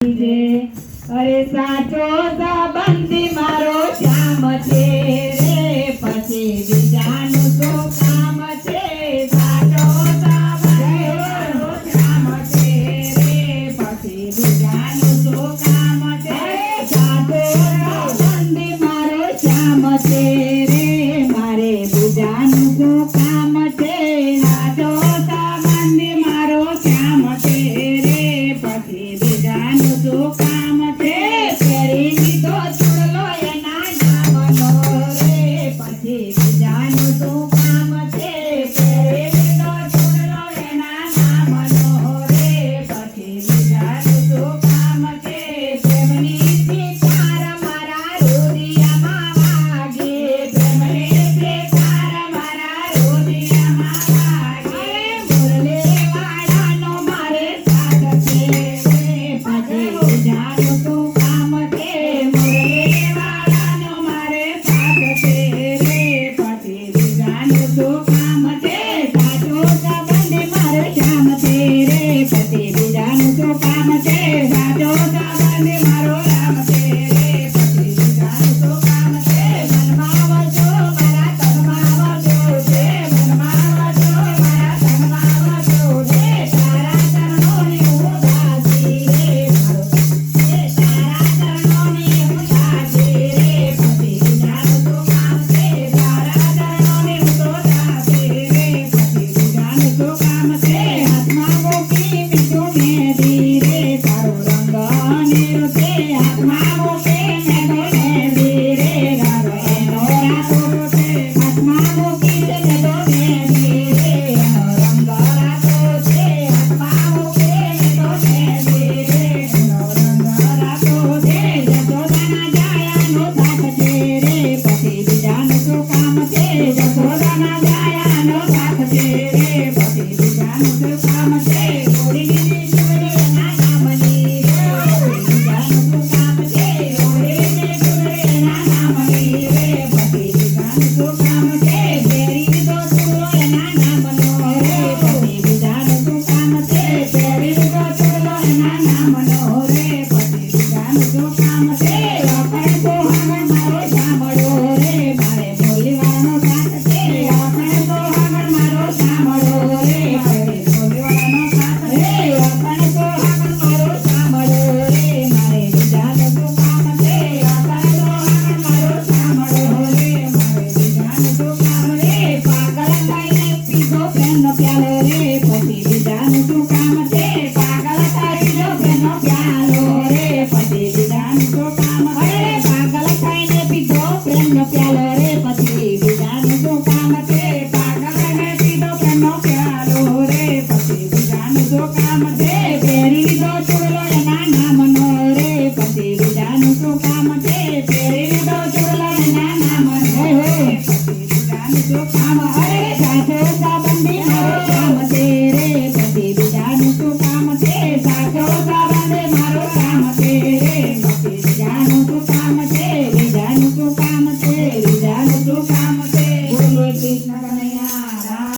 અરે સાચો સંબંધી મારો શ્યામ છે રે, પછી બીજાનું શું કામ છે? સાચો સંબંધી મારો શ્યામ છે રે, પછી બીજાનું શું કામ છે? સાચો સંબંધી મારો શ્યામ છે રે, મારે બીજાનું શું કામ છે? સાચો સંબંધી મારો શ્યામ છે રે, પછી બીજાનું શું કામ છે? પેરી લીધો ચૂડલો એના નામનો રે, પછી બીજાનું શું કામ છે? પેરી લીધો ચૂડલો એના નામનો રે, પછી બીજાનું શું કામ છે? પ્રેમની શિકાર મારા હૃદયમાં વાગે, પ્રેમની શિકાર મારા હૃદયમાં વાગે, મુરલી વાળાનો મારે સાથ છે રે, પછી બીજાનું શું કામ છે? મુરલી વાળાનો મારે સાથ છે રે, પછી બીજાનું શું કામ છે? સાચો સંબંધી મારો શ્યામ છે રે, પછી બીજાનું શું કામ છે? સાચો સંબંધી મારો રામ છે રે, પછી બીજાનું શું કામ છે? મનમાં વસો મારા તનમાં વસો છે, મનમાં વસો મારા તનમાં વસો છે, તારા ચરણોની હું દાસી રે, મારો તારા ચરણોની હું દાસી રે, પછી બીજાનું શું કામ છે? તારા ચરણોની હું તો દાસી રે, પછી બીજાનું શું કામ છે? હાથમાં મૂકી બીજું મહેંદી રે, તારો રંગ અનેરો છે, હાથમાં મૂકી મહેંદી રે, તારો એનો રાતો છે, હાથમાં મૂકી મેંદો મહેંદી રે, એનો રંગ રાતો છે, હાથમાં મૂકી મેંદો મહેંદી રે, એનો રંગ રાતો છે. જશોદાના જાયાનો સાથ છે રે, પછી બીજાનું શું કામ છે? જશોદાના જાયાનો સાથ છે રે, પછી બીજાનું શું કામ છે? ઓળીની ચૂડી એના નામની રે, બીજાનું શું કામ છે? ઓળીની ચૂડી એના નામની રે, પછી બીજાનું શું કામ છે? પહેરી લીધો ચૂડલો એના નામનો રે, પછી બીજાનું શું કામ છે? પહેરી લીધો ચૂડલો એના નામનો રે, પછી બીજાનું શું કામ છે? આપણે તો હમણાં મારો સાંભળો રે, મારે બોલીવાનો સાથ છે, આપણે તો હમણાં મારો સાંભળો રે, મારે બોલીવાનો સાથ રે, આપણે તો હમણાં મારો સાંભળો રે, મારે બીજાનું શું કામ છે? આપણે તો હમણાં મારો સાંભળો રે, મારે બીજાનું શું કામ રે? પાગલ થઈને પીધો પ્રેમનો પ્યાલો રે, પછી બીજાનું શું કામ છે? પાગલ થઈને પ્રેમનો પ્યાલો રે, પછી બીજાનું શું કામ છે? પાગલ થઈને પીધો પ્રેમનો પ્યાલો રે, પછી બીજાનું શું કામ છે? પાગલ થઈને પીધો પ્રેમનો પ્યાલો રે, પછી બીજાનું શું કામ છે? પહેરી લીધો ચૂડલો એના નામનો રે, પછી બીજાનું શું કામ છે? પહેરી લીધો ચૂડલો એના નામનો રે, પછી બીજાનું શું